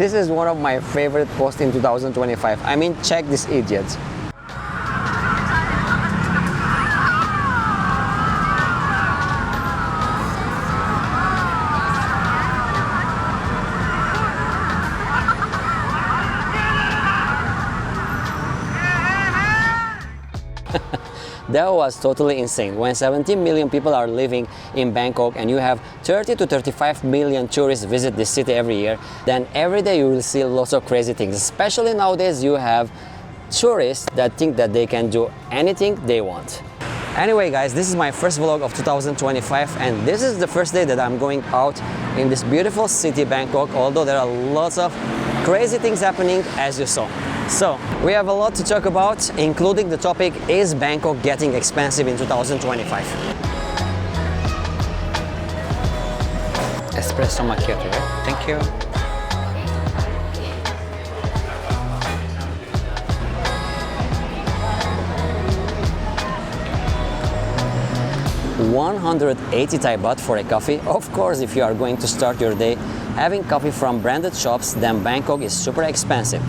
This is one of my favorite posts in 2025. I mean, check this idiot. That was totally insane. When 17 million people are living in Bangkok and you have 30 to 35 million tourists visit this city every year, then every day you will see lots of crazy things. Especially nowadays you have tourists that think that they can do anything they want. Anyway guys, this is my first vlog of 2025 and this is the first day that I'm going out in this beautiful city Bangkok, although there are lots of crazy things happening as you saw. So, we have a lot to talk about, including the topic, is Bangkok getting expensive in 2025? Espresso macchiato, right? Thank you. $180 Thai baht for a coffee. Of course, if you are going to start your day having coffee from branded shops, then Bangkok is super expensive.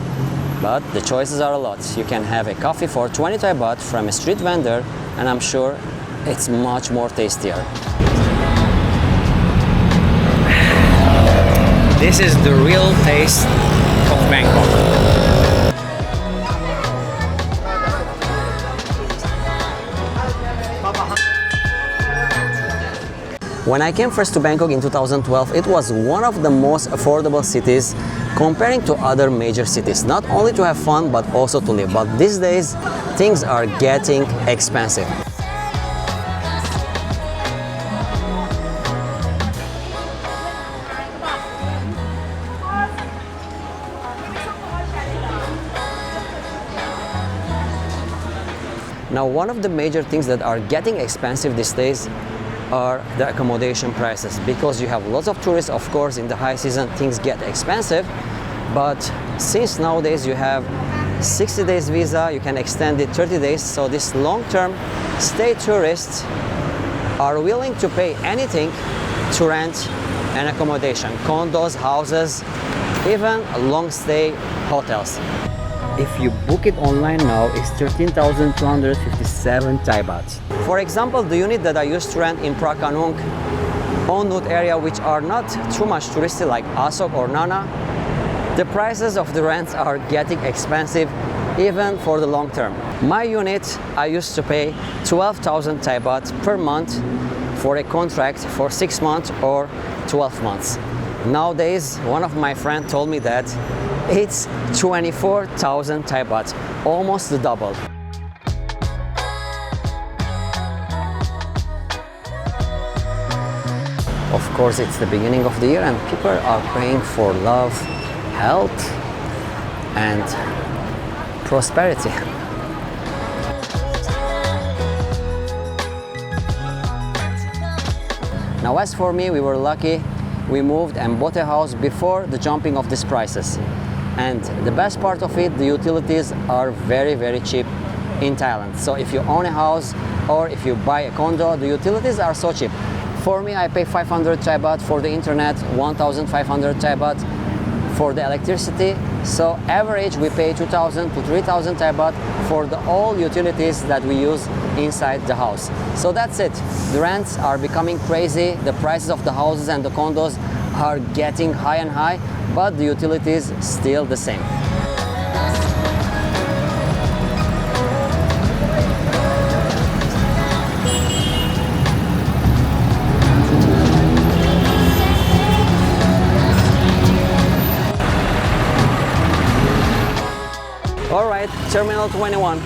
But the choices are a lot. You can have a coffee for 20 Thai baht from a street vendor, and I'm sure it's much more tastier. This is the real taste of Bangkok. When I came first to Bangkok in 2012, it was one of the most affordable cities comparing to other major cities. Not only to have fun, but also to live. But these days, things are getting expensive. Now, one of the major things that are getting expensive these days are the accommodation prices, because you have lots of tourists. Of course, in the high season things get expensive, but since nowadays you have 60 days visa, you can extend it 30 days, so these long-term stay tourists are willing to pay anything to rent an accommodation, condos, houses, even long stay hotels. If you book it online now, it's 13,257 Thai baht. For example, the unit that I used to rent in Prakanung, Onut area, which are not too much touristy like Asok or Nana, the prices of the rents are getting expensive even for the long term. My unit, I used to pay 12,000 Thai baht per month for a contract for 6 months or 12 months. Nowadays, one of my friends told me that it's 24,000 Thai baht, almost the double. Of course, it's the beginning of the year and people are praying for love, health, and prosperity. Now, as for me, we were lucky. We moved and bought a house before the jumping of these prices. And the best part of it, the utilities are very, very cheap in Thailand. So if you own a house or if you buy a condo, the utilities are so cheap. For me, I pay 500 Thai baht for the internet, 1,500 Thai baht for the electricity. So average, we pay 2,000 to 3,000 Thai baht for the all utilities that we use inside the house. So that's it. The rents are becoming crazy. The prices of the houses and the condos are getting high and high, but the utilities still the same. Alright, Terminal 21.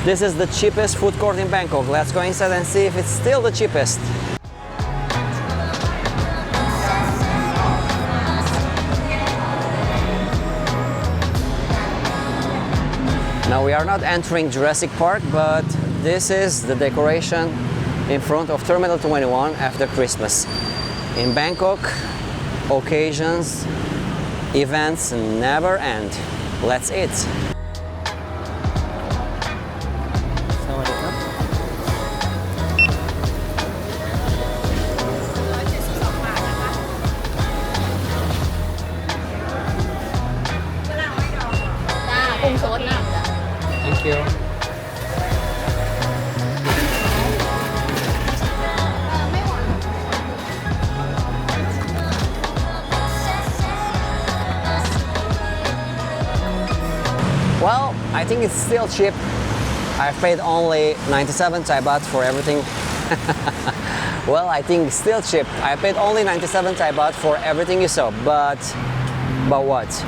This is the cheapest food court in Bangkok. Let's go inside and see if it's still the cheapest. Now we are not entering Jurassic Park, but this is the decoration in front of Terminal 21 after Christmas. In Bangkok, occasions, events never end. Let's eat. Thank you. Well, I think it's still cheap. I've paid only 97 Thai baht for everything. Well, I think it's still cheap. I paid only 97 Thai baht for everything you saw, but what?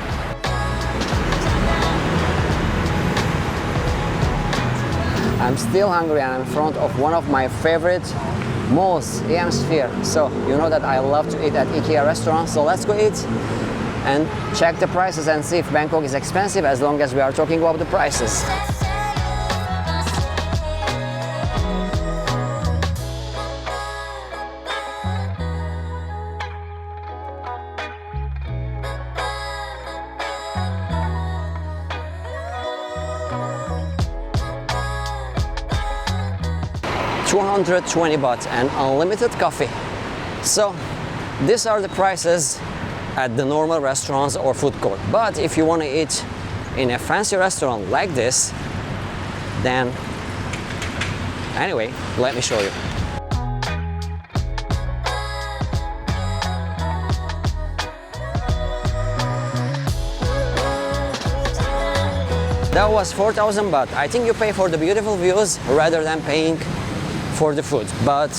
I'm still hungry and I'm in front of one of my favorite malls, EM Sphere. So you know that I love to eat at IKEA restaurants, so let's go eat and check the prices and see if Bangkok is expensive, as long as we are talking about the prices. $220 baht and unlimited coffee. So these are the prices at the normal restaurants or food court. But if you want to eat in a fancy restaurant like this, then anyway, let me show you. That was 4,000 baht. I think you pay for the beautiful views rather than paying for the food. But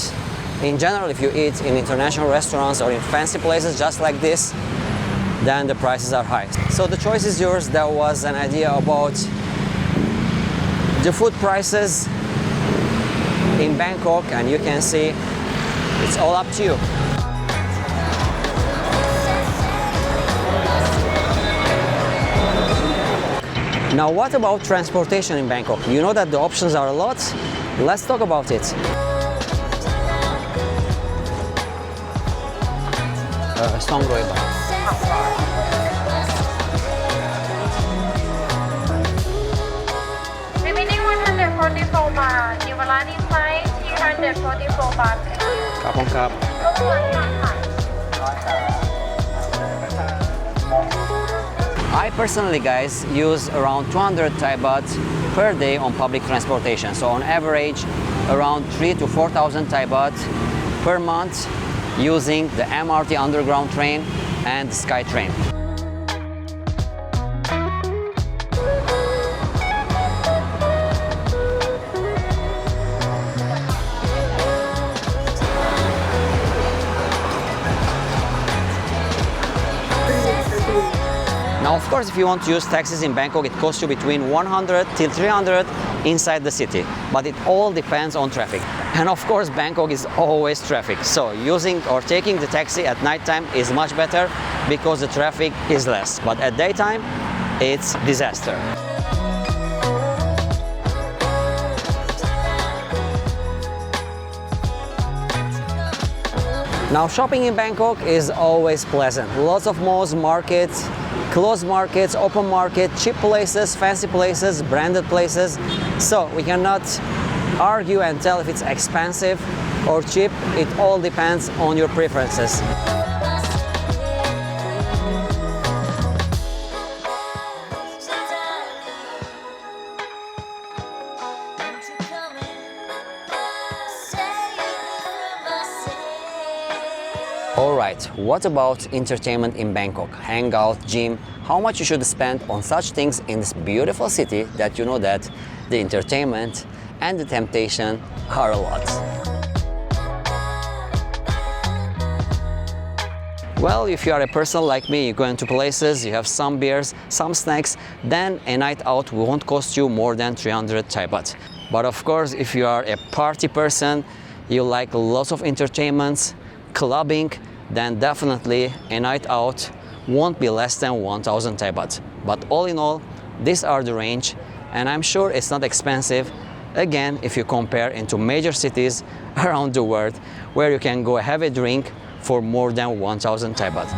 in general, if you eat in international restaurants or in fancy places just like this, then the prices are high. So the choice is yours. That was an idea about the food prices in Bangkok, and you can see it's all up to you. Now, what about transportation in Bangkok? You know that the options are a lot. Let's talk about it. Remaining 144 baht. New arriving flight 344 baht. ขอบคุณครับ I personally, guys, use around 200 Thai baht per day on public transportation. So on average, around 3,000 to 4,000 Thai baht per month using the MRT underground train and the Sky train. Now, of course, if you want to use taxis in Bangkok, it costs you between 100 till 300 inside the city, but it all depends on traffic. And of course, Bangkok is always traffic. So using or taking the taxi at nighttime is much better because the traffic is less. But at daytime, it's disaster. Now, shopping in Bangkok is always pleasant. Lots of malls, markets, closed markets, open market, cheap places, fancy places, branded places. So we cannot argue and tell if it's expensive or cheap. It all depends on your preferences. Alright, what about entertainment in Bangkok? Hangout, gym, how much you should spend on such things in this beautiful city that you know that the entertainment and the temptation are a lot. Well, if you are a person like me, you go into places, you have some beers, some snacks, then a night out won't cost you more than 300 Thai baht. But of course, if you are a party person, you like lots of entertainments, clubbing, then definitely a night out won't be less than 1,000 Thai baht. But all in all, these are the range, and I'm sure it's not expensive. Again, if you compare into major cities around the world, where you can go have a drink for more than 1,000 Thai baht.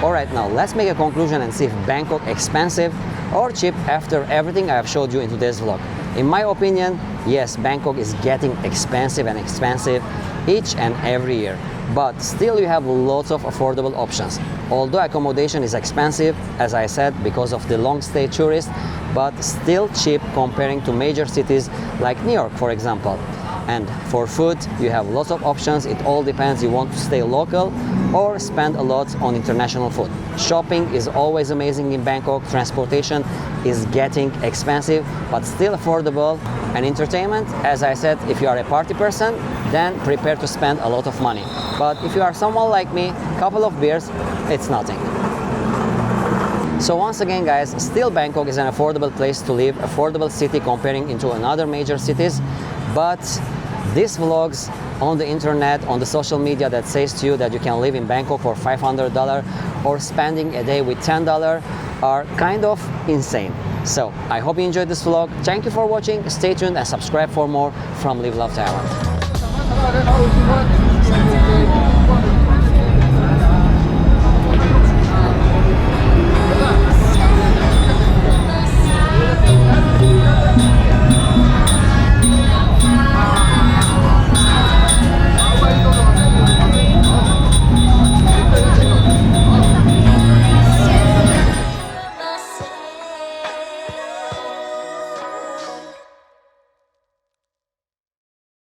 Alright, now let's make a conclusion and see if Bangkok expensive or cheap after everything I have showed you in today's vlog. In my opinion, yes, Bangkok is getting expensive and expensive each and every year. but still you have lots of affordable options. Although accommodation is expensive, as I said, because of the long stay tourists, but still cheap comparing to major cities like New York, for example. And for food, you have lots of options. It all depends, you want to stay local or spend a lot on international food. Shopping is always amazing in Bangkok. Transportation is getting expensive, but still affordable. And entertainment, as I said, if you are a party person, then prepare to spend a lot of money. But if you are someone like me, a couple of beers, it's nothing. So once again, guys, still Bangkok is an affordable place to live, affordable city comparing into another major cities. But these vlogs on the internet, on the social media that says to you that you can live in Bangkok for $500 or spending a day with $10 are kind of insane. So I hope you enjoyed this vlog. Thank you for watching. Stay tuned and subscribe for more from Live Love Thailand.